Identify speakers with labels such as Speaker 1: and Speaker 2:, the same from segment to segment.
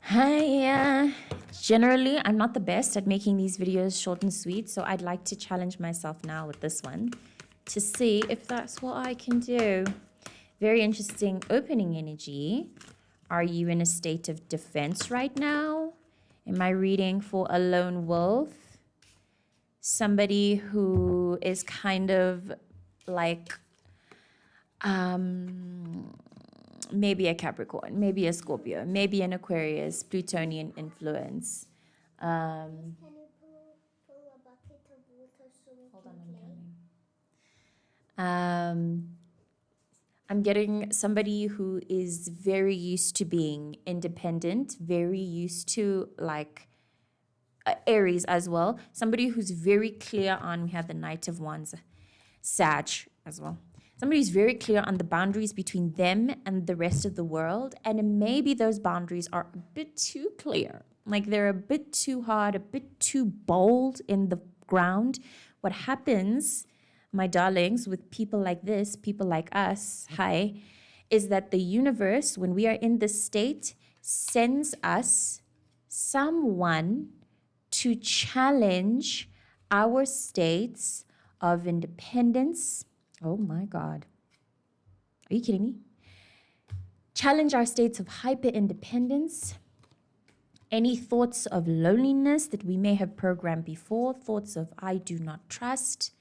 Speaker 1: Hi, generally, I'm not the best at making these videos short and sweet, so I'd like to challenge myself now with this one to see if that's what I can do. Very interesting opening energy. Are you in a state of defense right now? Am I reading for a lone wolf? Somebody who is kind of like maybe a Capricorn, maybe a Scorpio, maybe an Aquarius, Plutonian influence.
Speaker 2: Can you pull a bucket of water so we
Speaker 1: Hold
Speaker 2: can
Speaker 1: on, I'm
Speaker 2: play?
Speaker 1: coming. I'm getting somebody who is very used to being independent, very used to like Aries as well. Somebody who's very clear on, we have the Knight of Wands, Sag as well. Somebody who's very clear on the boundaries between them and the rest of the world. And maybe those boundaries are a bit too clear. Like they're a bit too hard, a bit too bold in the ground. What happens, my darlings, with people like this, people like us, hi, is that the universe, when we are in this state, sends us someone to challenge our states of independence. Oh my God. Are you kidding me? Challenge our states of hyper independence. Any thoughts of loneliness that we may have programmed before, thoughts of I do not trust,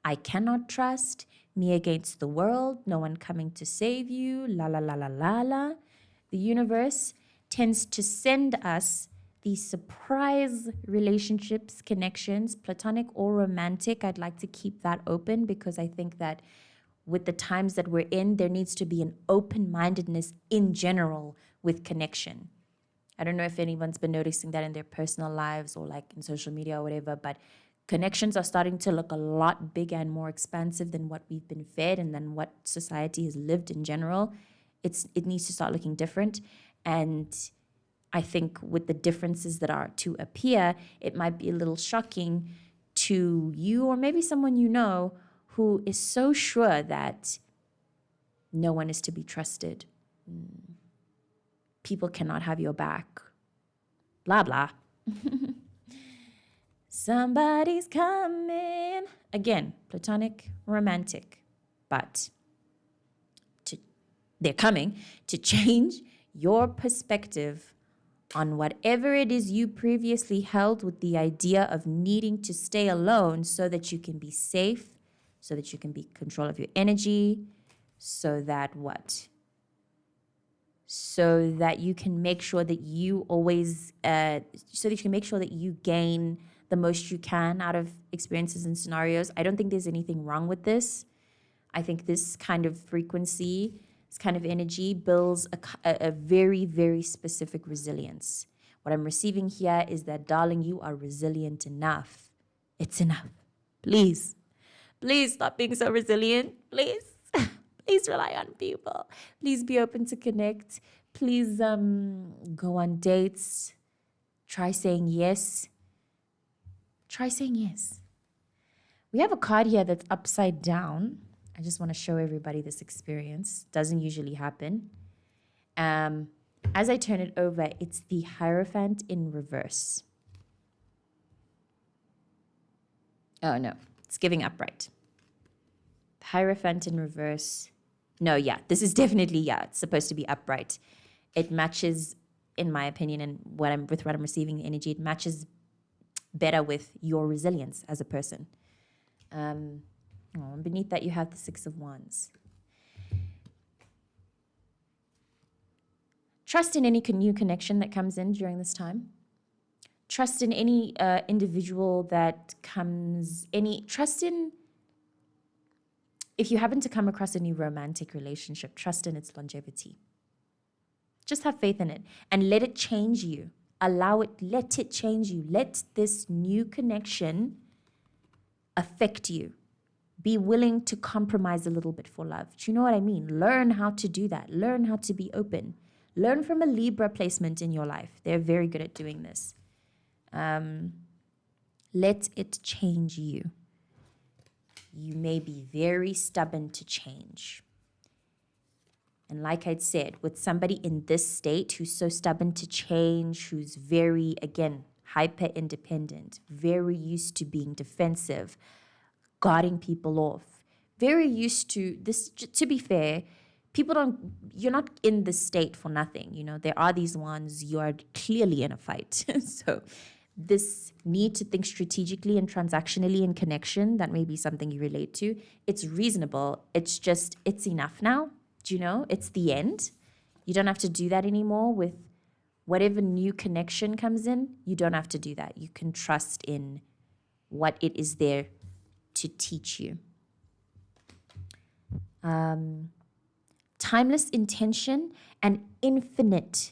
Speaker 1: I cannot trust, me against the world, no one coming to save you, la la la la la la. The universe tends to send us these surprise relationships, connections, platonic or romantic. I'd like to keep that open because I think that with the times that we're in, there needs to be an open mindedness in general with connection. I don't know if anyone's been noticing that in their personal lives or like in social media or whatever, but connections are starting to look a lot bigger and more expansive than what we've been fed and than what society has lived in general. It needs to start looking different. And I think with the differences that are to appear, it might be a little shocking to you or maybe someone you know who is so sure that no one is to be trusted. People cannot have your back. Blah, blah. Somebody's coming. Again, platonic, romantic. But they're coming to change your perspective on whatever it is you previously held with the idea of needing to stay alone so that you can be safe, so that you can be in control of your energy, so that what? So that you can make sure that you always, so that you can make sure that you gain the most you can out of experiences and scenarios. I don't think there's anything wrong with this. I think this kind of frequency, this kind of energy builds a very, very specific resilience. What I'm receiving here is that, darling, you are resilient enough. It's enough. Please, please stop being so resilient. Please. Please rely on people. Please be open to connect. Please go on dates. Try saying yes. Try saying yes. We have a card here that's upside down. I just want to show everybody this experience. Doesn't usually happen. As I turn it over, it's the Hierophant in reverse. Oh no, it's giving upright. Hierophant in reverse. No, yeah, this is definitely, yeah, it's supposed to be upright. It matches, in my opinion, and what I'm receiving the energy, it matches better with your resilience as a person. Beneath that, you have the Six of Wands. Trust in any new connection that comes in during this time. Trust in any individual that comes, trust in, if you happen to come across a new romantic relationship, trust in its longevity. Just have faith in it and let it change you. Allow it, let it change you. Let this new connection affect you. Be willing to compromise a little bit for love. Do you know what I mean? Learn how to do that. Learn how to be open. Learn from a Libra placement in your life. They're very good at doing this. Let it change you. You may be very stubborn to change. And like I'd said, with somebody in this state who's so stubborn to change, who's very, again, hyper independent, very used to being defensive, guarding people off, very used to this. To be fair, you're not in this state for nothing. There are these ones you are clearly in a fight. So this need to think strategically and transactionally in connection, that may be something you relate to. It's reasonable. It's just, it's enough now. Do you know? It's the end. You don't have to do that anymore with whatever new connection comes in. You don't have to do that. You can trust in what it is there to teach you. Timeless intention and infinite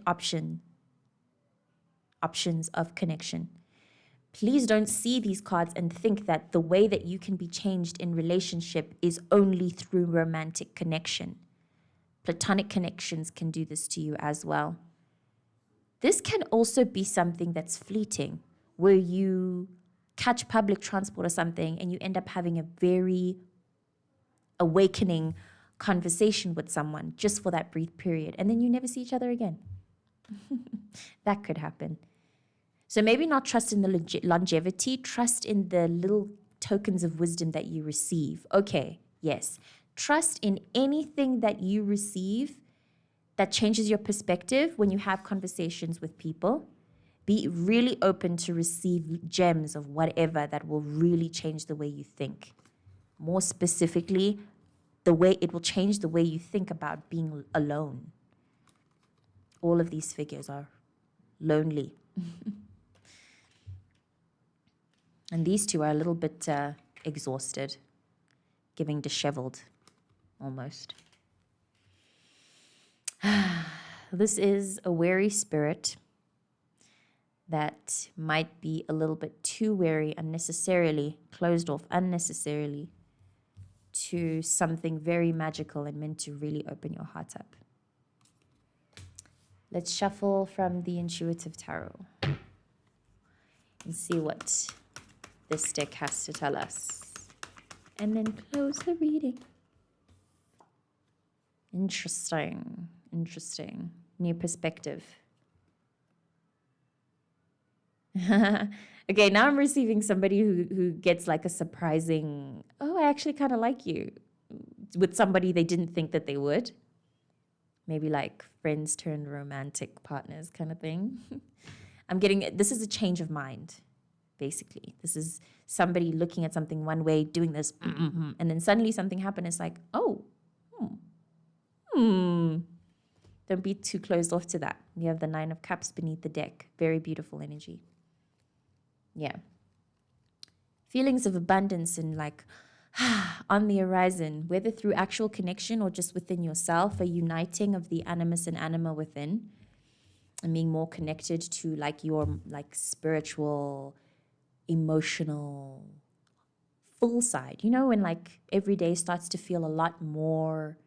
Speaker 1: options of connection. Please don't see these cards and think that the way that you can be changed in relationship is only through romantic connection. Platonic connections can do this to you as well. This can also be something that's fleeting, where you catch public transport or something and you end up having a very awakening conversation with someone just for that brief period, and then you never see each other again. That could happen. So maybe not trust in the longevity, trust in the little tokens of wisdom that you receive. Okay, yes. Trust in anything that you receive that changes your perspective when you have conversations with people. Be really open to receive gems of whatever that will really change the way you think. More specifically, the way it will change the way you think about being alone. All of these figures are lonely. And these two are a little bit exhausted, giving disheveled almost. This is a wary spirit that might be a little bit too wary unnecessarily, closed off unnecessarily to something very magical and meant to really open your heart up. Let's shuffle from the Intuitive Tarot and see what this deck has to tell us. And then close the reading. Interesting. New perspective. Okay, now I'm receiving somebody who gets like a surprising, oh, I actually kind of like you, with somebody they didn't think that they would. Maybe like friends turned romantic partners kind of thing. I'm getting, this is a change of mind, basically. This is somebody looking at something one way, doing this, and then suddenly something happened. It's like, oh, Don't be too closed off to that. You have the 9 of Cups beneath the deck. Very beautiful energy. Yeah. Feelings of abundance and like on the horizon, whether through actual connection or just within yourself, a uniting of the animus and anima within, and being more connected to like your like spiritual, emotional, full side. You know, when like every day starts to feel a lot more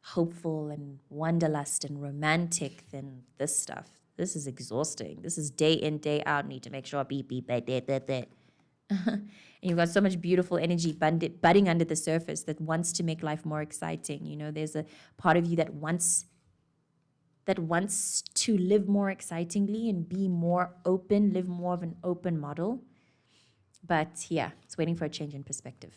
Speaker 1: hopeful and wanderlust and romantic than this stuff. This is exhausting. This is day in, day out. Need to make sure beep, that. And you've got so much beautiful energy budding under the surface that wants to make life more exciting. You know, there's a part of you that wants to live more excitingly and be more open, live more of an open model. But yeah, it's waiting for a change in perspective.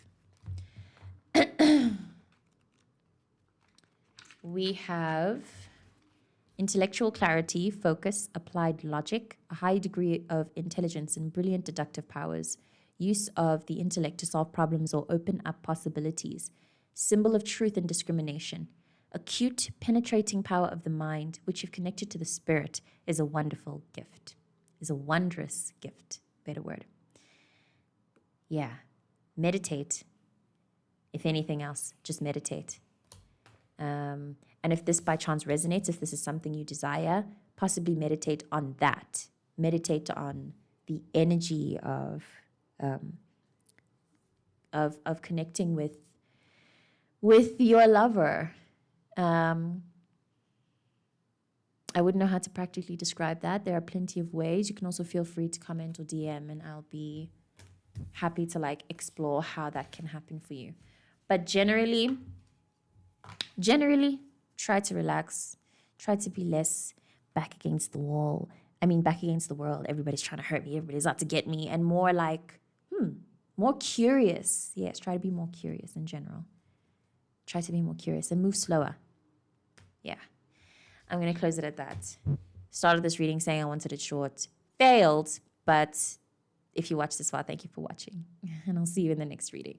Speaker 1: We have intellectual clarity, focus, applied logic, a high degree of intelligence and brilliant deductive powers, use of the intellect to solve problems or open up possibilities, symbol of truth and discrimination, acute, penetrating power of the mind, which if connected to the spirit is a wonderful gift, is a wondrous gift, better word. Yeah, meditate. If anything else, just meditate. And if this by chance resonates, if this is something you desire, possibly meditate on that. Meditate on the energy of connecting with your lover. I wouldn't know how to practically describe that. There are plenty of ways. You can also feel free to comment or DM, and I'll be happy to like explore how that can happen for you. But generally, Generally, try to relax, try to be less back against the wall. I mean, back against the world. Everybody's trying to hurt me, everybody's out to get me, and more like, more curious. Yes, try to be more curious in general. Try to be more curious and move slower. Yeah. I'm going to close it at that. Started this reading saying I wanted it short. Failed, but if you watch this far, thank you for watching. And I'll see you in the next reading.